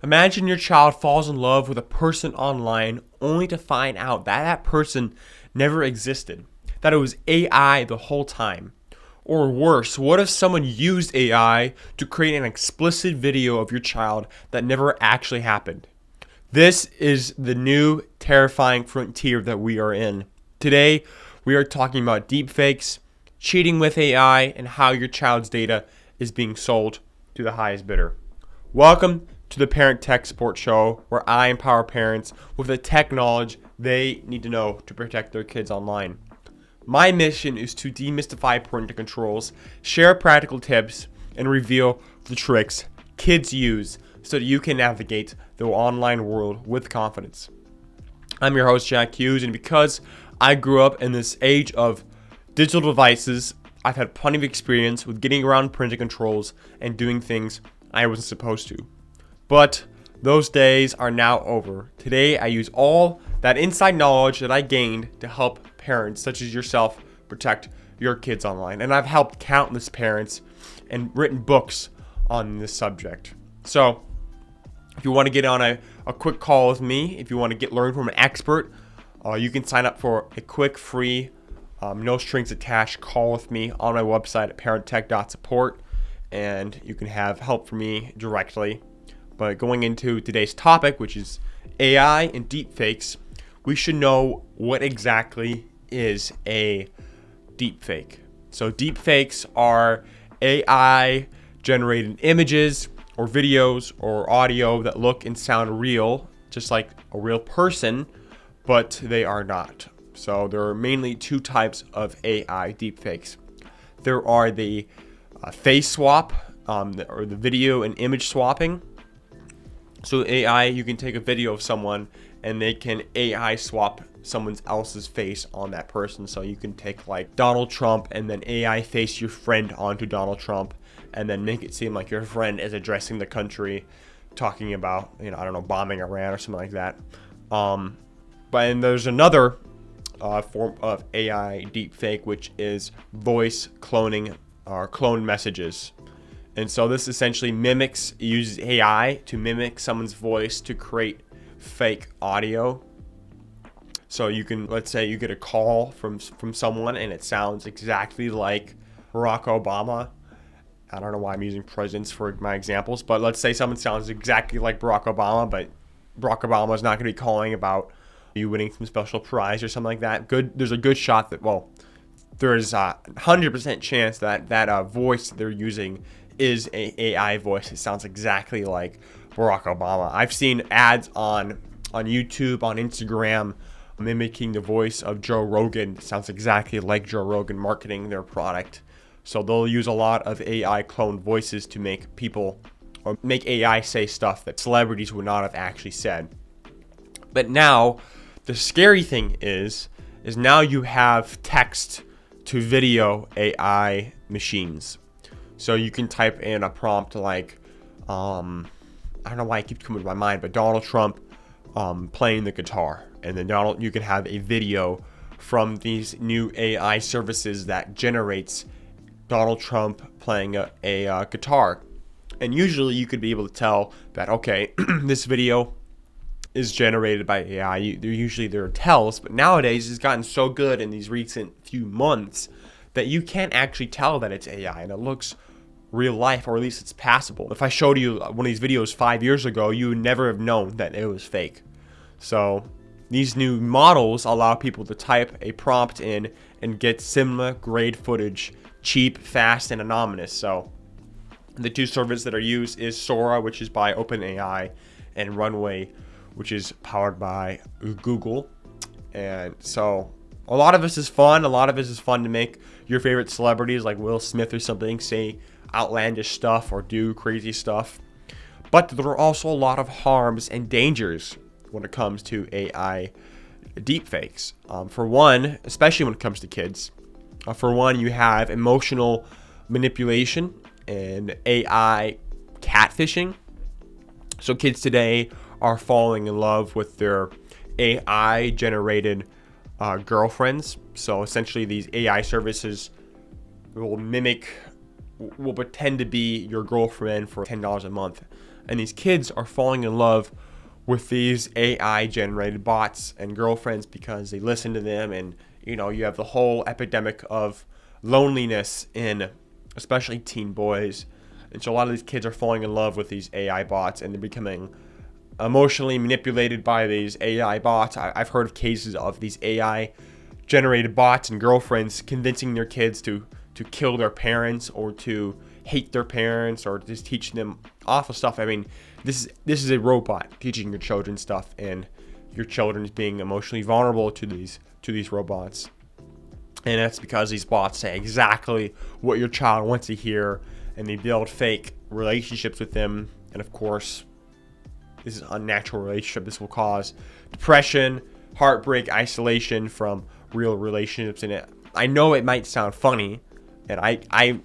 Imagine your child falls in love with a person online only to find out that that person never existed, that it was AI the whole time. Or worse, what if someone used AI to create an explicit video of your child that never actually happened? This is the new terrifying frontier that we are in. Today, we are talking about deepfakes, cheating with AI, and how your child's data is being sold to the highest bidder. Welcome to the Parent Tech Support Show, where I empower parents with the tech knowledge they need to know to protect their kids online. My mission is to demystify parental controls, share practical tips, and reveal the tricks kids use so that you can navigate the online world with confidence. I'm your host, Jack Hughes, and because I grew up in this age of digital devices, I've had plenty of experience with getting around parental controls and doing things I wasn't supposed to. But those days are now over. Today, I use all that inside knowledge that I gained to help parents such as yourself protect your kids online. And I've helped countless parents and written books on this subject. So if you want to get on a quick call with me, if you want to learn from an expert, you can sign up for a quick, free, no strings attached call with me on my website at parenttech.support, and you can have help from me directly. But going into today's topic, which is AI and deepfakes, we should know what exactly is a deepfake. So deepfakes are AI generated images or videos or audio that look and sound real, just like a real person, but they are not. So there are mainly two types of AI deepfakes. There are the face swap, or the video and image swapping. So AI, you can take a video of someone and they can AI swap someone else's face on that person. So you can take like Donald Trump and then AI face your friend onto Donald Trump and then make it seem like your friend is addressing the country, talking about, bombing Iran or something like that. But there's another form of AI deepfake, which is voice cloning or cloned messages. And so this essentially uses AI to mimic someone's voice to create fake audio. So you can, let's say you get a call from someone and it sounds exactly like Barack Obama. I don't know why I'm using presidents for my examples, but let's say someone sounds exactly like Barack Obama, but Barack Obama is not going to be calling about you winning some special prize or something like that. There's a good shot that, there's a 100% chance that voice that they're using is a AI voice. It sounds exactly like Barack Obama. I've seen ads on YouTube, on Instagram, mimicking the voice of Joe Rogan. It sounds exactly like Joe Rogan marketing their product. So they'll use a lot of AI cloned voices to make people, or make AI say stuff that celebrities would not have actually said. But now, the scary thing is now you have text to video AI machines. So you can type in a prompt like, I don't know why it keeps coming to my mind, but Donald Trump playing the guitar. And then you can have a video from these new AI services that generates Donald Trump playing a guitar. And usually you could be able to tell that, okay, this video is generated by AI. There are tells, but nowadays it's gotten so good in these recent few months that you can't actually tell that it's AI and it looks real life, or at least it's passable. If I showed you one of these videos 5 years ago, you would never have known that it was fake. So these new models allow people to type a prompt in and get similar grade footage, cheap, fast, and anonymous. So the two services that are used is Sora, which is by OpenAI, and Runway, which is powered by Google. And so a lot of this is fun. A lot of this is fun to make your favorite celebrities like Will Smith or something say outlandish stuff or do crazy stuff. But there are also a lot of harms and dangers when it comes to AI deepfakes. For one, especially when it comes to kids, you have emotional manipulation and AI catfishing. So kids today are falling in love with their AI generated girlfriends. So essentially these AI services will pretend to be your girlfriend for $10 a month. And these kids are falling in love with these AI generated bots and girlfriends because they listen to them. And, you know, you have the whole epidemic of loneliness in especially teen boys. And so a lot of these kids are falling in love with these AI bots, and they're becoming emotionally manipulated by these AI bots. I've heard of cases of these AI generated bots and girlfriends convincing their kids to kill their parents or to hate their parents or just teaching them awful stuff. I mean, this is a robot teaching your children stuff, and your children is being emotionally vulnerable to these robots. And that's because these bots say exactly what your child wants to hear, and they build fake relationships with them. And of course, this is an unnatural relationship. This will cause depression, heartbreak, isolation from real relationships. And I know it might sound funny, and I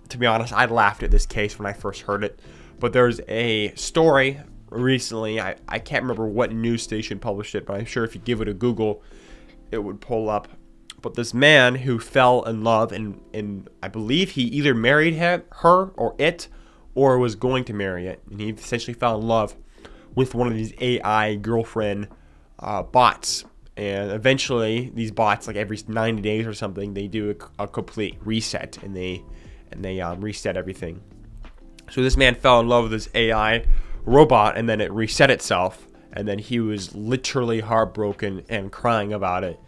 to be honest, I laughed at this case when I first heard it. But there's a story recently, I can't remember what news station published it, but I'm sure if you give it a Google, it would pull up. But this man who fell in love, and I believe he either married her or it, or was going to marry it. And he essentially fell in love with one of these AI girlfriend bots. And eventually, these bots, like every 90 days or something, they do a complete reset, and they reset everything. So this man fell in love with this AI robot, and then it reset itself, and then he was literally heartbroken and crying about it.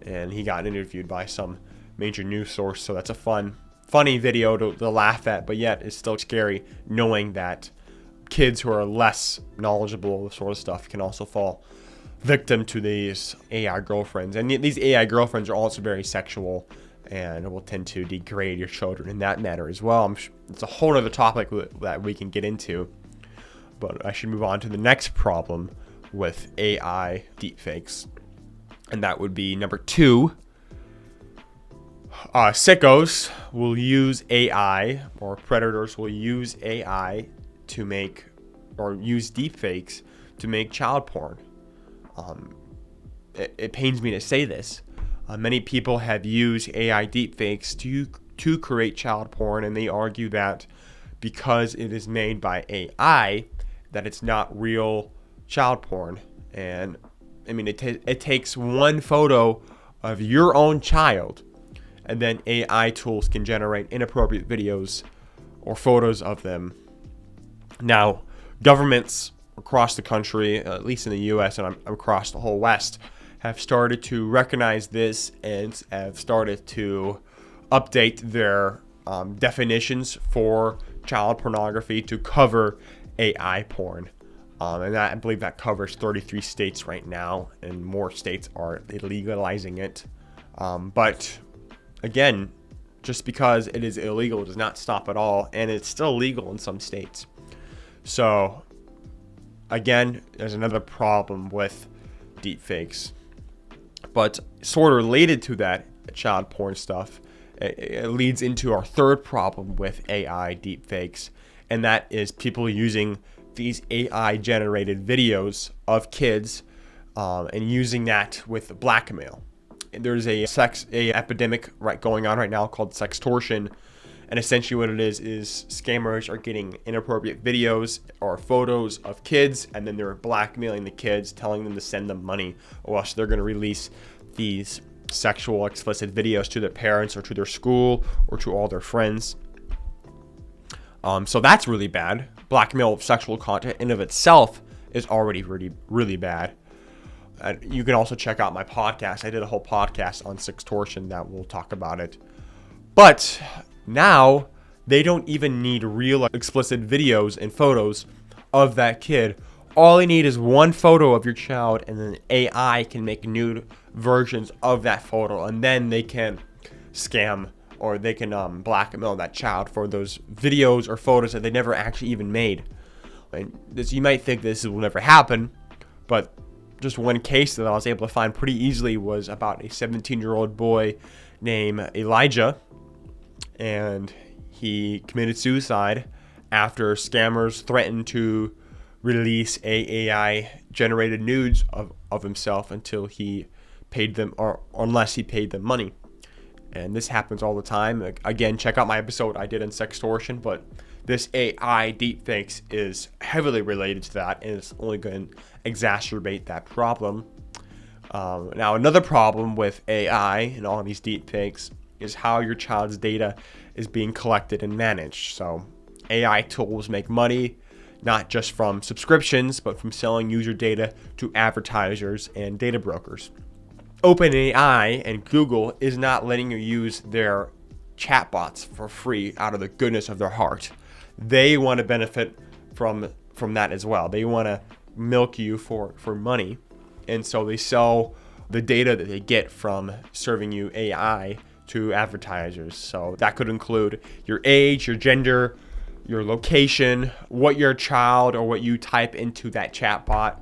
And he got interviewed by some major news source. So that's a funny video to laugh at, but yet it's still scary knowing that kids who are less knowledgeable of this sort of stuff can also fall victim to these AI girlfriends. And these AI girlfriends are also very sexual and will tend to degrade your children in that manner as well. It's a whole other topic that we can get into, but I should move on to the next problem with AI deepfakes. And that would be number 2. Sickos will use AI, or predators will use AI to make, or use deepfakes to make child porn. It pains me to say this. Many people have used AI deepfakes to create child porn, and they argue that because it is made by AI, that it's not real child porn. And I mean, it takes one photo of your own child, and then AI tools can generate inappropriate videos or photos of them. Now, governments across the country, at least in the U.S. and across the whole West, have started to recognize this and have started to update their definitions for child pornography to cover AI porn. And I believe that covers 33 states right now, and more states are legalizing it. But again, just because it is illegal does not stop at all, and it's still legal in some states. So again, there's another problem with deepfakes. But sort of related to that child porn stuff, it leads into our third problem with AI deepfakes, and that is people using these AI generated videos of kids and using that with blackmail. There's a epidemic going on right now called Sextortion, and essentially what it is scammers are getting inappropriate videos or photos of kids, and then they're blackmailing the kids, telling them to send them money, or else they're going to release these sexual explicit videos to their parents or to their school or to all their friends. So that's really bad. Blackmail of sexual content in of itself is already really, really bad. You can also check out my podcast. I did a whole podcast on Sextortion that will talk about it. But now they don't even need real explicit videos and photos of that kid. All they need is one photo of your child, and then AI can make nude versions of that photo, and then they can scam or they can blackmail that child for those videos or photos that they never actually even made. And you might think this will never happen, but just one case that I was able to find pretty easily was about a 17-year-old boy named Elijah, and he committed suicide after scammers threatened to release AI generated nudes of himself until he paid them, or unless he paid them money. And this happens all the time. Again, check out my episode I did on Sextortion, but this AI deepfakes is heavily related to that, and it's only going to exacerbate that problem. Now, another problem with AI and all of these deepfakes is how your child's data is being collected and managed. So AI tools make money not just from subscriptions, but from selling user data to advertisers and data brokers. OpenAI and Google is not letting you use their chatbots for free out of the goodness of their heart. They want to benefit from that as well. They want to milk you for money. And so they sell the data that they get from serving you AI to advertisers. So that could include your age, your gender, your location, what your child or what you type into that chatbot,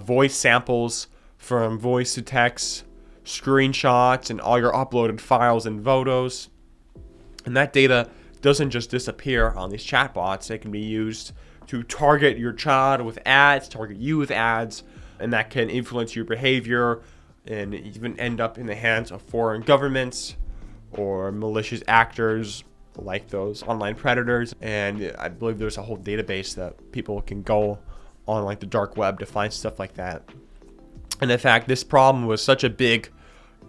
voice samples from voice to text, screenshots, and all your uploaded files and photos. And that data doesn't just disappear on these chatbots. It can be used to target your child with ads, target you with ads, and that can influence your behavior and even end up in the hands of foreign governments or malicious actors like those online predators. And I believe there's a whole database that people can go on like the dark web to find stuff like that. And in fact, this problem was such a big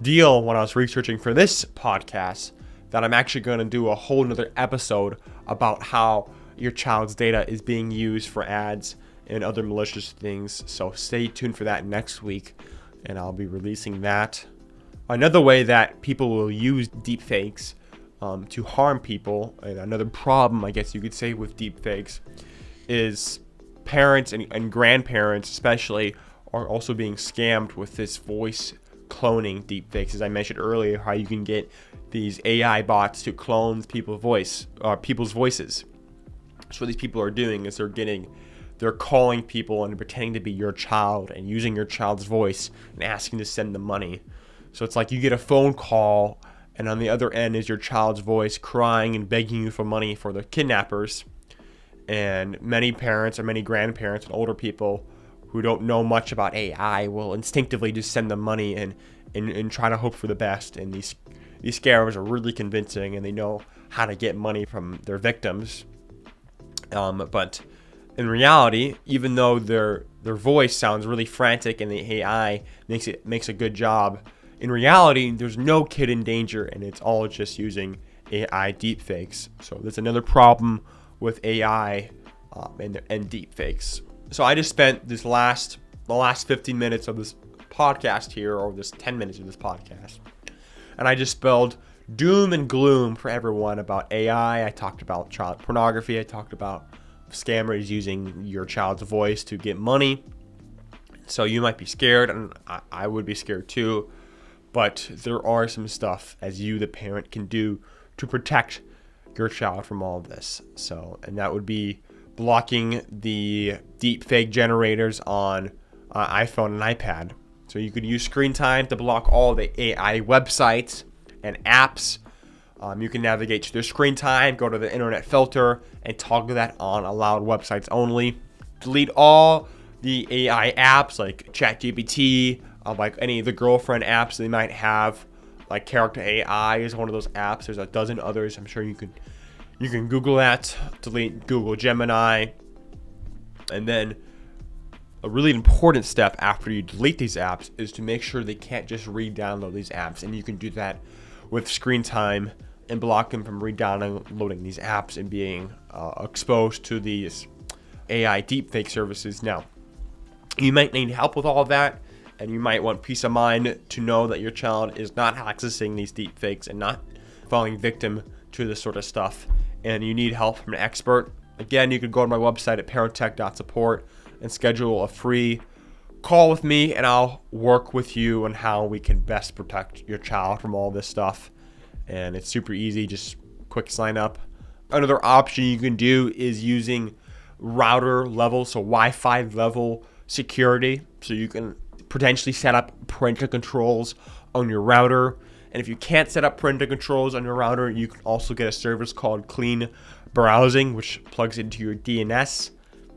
deal when I was researching for this podcast that I'm actually going to do a whole nother episode about how your child's data is being used for ads and other malicious things. So stay tuned for that next week, and I'll be releasing that. Another way that people will use deepfakes to harm people, and another problem, I guess you could say, with deepfakes is parents and grandparents especially are also being scammed with this voice cloning deepfakes. As I mentioned earlier, how you can get these AI bots to clone people's voices. So what these people are doing is they're calling people and pretending to be your child and using your child's voice and asking to send them money. So it's like you get a phone call, and on the other end is your child's voice crying and begging you for money for the kidnappers. And many parents or many grandparents and older people who don't know much about AI will instinctively just send them money and try to hope for the best. And these scammers are really convincing, and they know how to get money from their victims. But in reality, even though their voice sounds really frantic and the AI makes a good job, in reality, there's no kid in danger, and it's all just using AI deepfakes. So there's another problem with AI and deepfakes. So I just spent the last 15 minutes of this podcast here, or this 10 minutes of this podcast, and I just spelled doom and gloom for everyone about AI. I talked about child pornography. I talked about scammers using your child's voice to get money. So you might be scared, and I would be scared too. But there are some stuff as you, the parent, can do to protect your child from all of this. So, and that would be blocking the deepfake generators on iPhone and iPad. So you could use screen time to block all the AI websites and apps. You can navigate to their screen time, go to the internet filter, and toggle that on allowed websites only. Delete all the AI apps like ChatGPT, like any of the girlfriend apps they might have. Like Character AI is one of those apps. There's a dozen others. I'm sure you can Google that. Delete Google Gemini. And then a really important step after you delete these apps is to make sure they can't just re-download these apps. And you can do that with screen time and block them from re-downloading these apps and being exposed to these AI deepfake services. Now, you might need help with all of that, and you might want peace of mind to know that your child is not accessing these deepfakes and not falling victim to this sort of stuff, and you need help from an expert. Again, you can go to my website at parenttech.support and schedule a free call with me, and I'll work with you on how we can best protect your child from all this stuff. And it's super easy, just quick sign up. Another option you can do is using router level, so Wi-Fi level security. So you can potentially set up parental controls on your router. And if you can't set up parental controls on your router, you can also get a service called CleanBrowsing, which plugs into your DNS.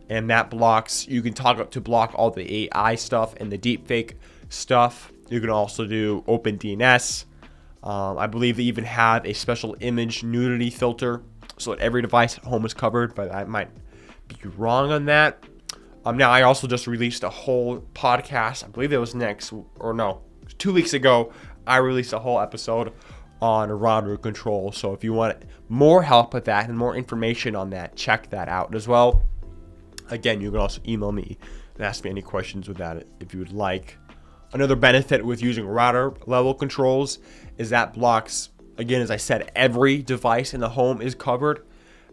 And that blocks, you can to block all the AI stuff and the deepfake stuff. You can also do OpenDNS. I believe they even have a special image nudity filter. so that every device at home is covered, but I might be wrong on that. Now, I also just released a whole podcast. I believe it was 2 weeks ago. I released a whole episode on router control. So if you want more help with that and more information on that, check that out as well. Again, you can also email me and ask me any questions with that if you would like. Another benefit with using router level controls is that blocks, again, as I said, every device in the home is covered.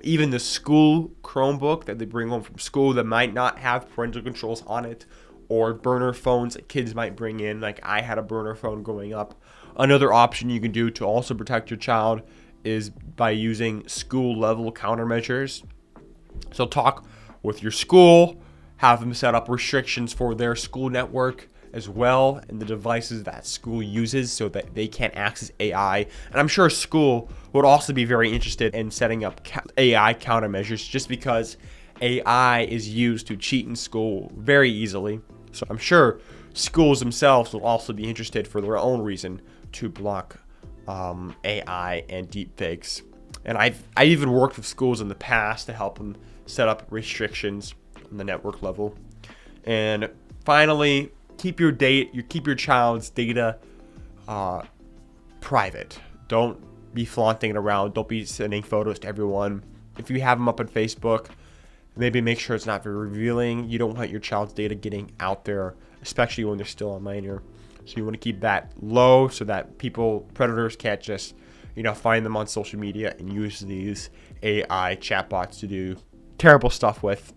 Even the school Chromebook that they bring home from school that might not have parental controls on it, or burner phones that kids might bring in, like I had a burner phone growing up. Another option you can do to also protect your child is by using school level countermeasures. So talk with your school, have them set up restrictions for their school network as well, and the devices that school uses, so that they can't access AI. And I'm sure school would also be very interested in setting up AI countermeasures, just because AI is used to cheat in school very easily. So I'm sure schools themselves will also be interested for their own reason to block AI and deepfakes. And I even worked with schools in the past to help them set up restrictions on the network level. And finally, keep your child's data private. Don't be flaunting it around. Don't be sending photos to everyone. If you have them up on Facebook, maybe make sure it's not very revealing. You don't want your child's data getting out there, especially when they're still a minor. So you want to keep that low so that predators can't just, find them on social media and use these AI chatbots to do terrible stuff with.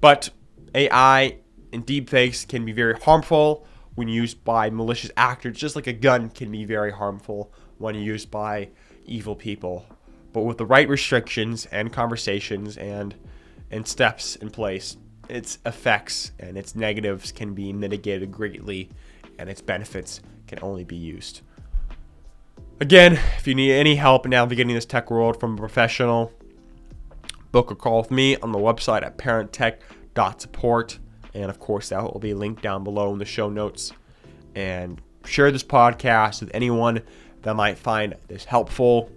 But AI and deepfakes can be very harmful when used by malicious actors, just like a gun can be very harmful when used by evil people. But with the right restrictions and conversations and steps in place, its effects and its negatives can be mitigated greatly, and its benefits can only be used. Again, if you need any help navigating this tech world from a professional, book a call with me on the website at parenttech.support. And of course, that will be linked down below in the show notes. And share this podcast with anyone that might find this helpful.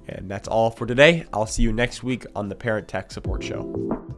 And that's all for today. I'll see you next week on the Parent Tech Support Show.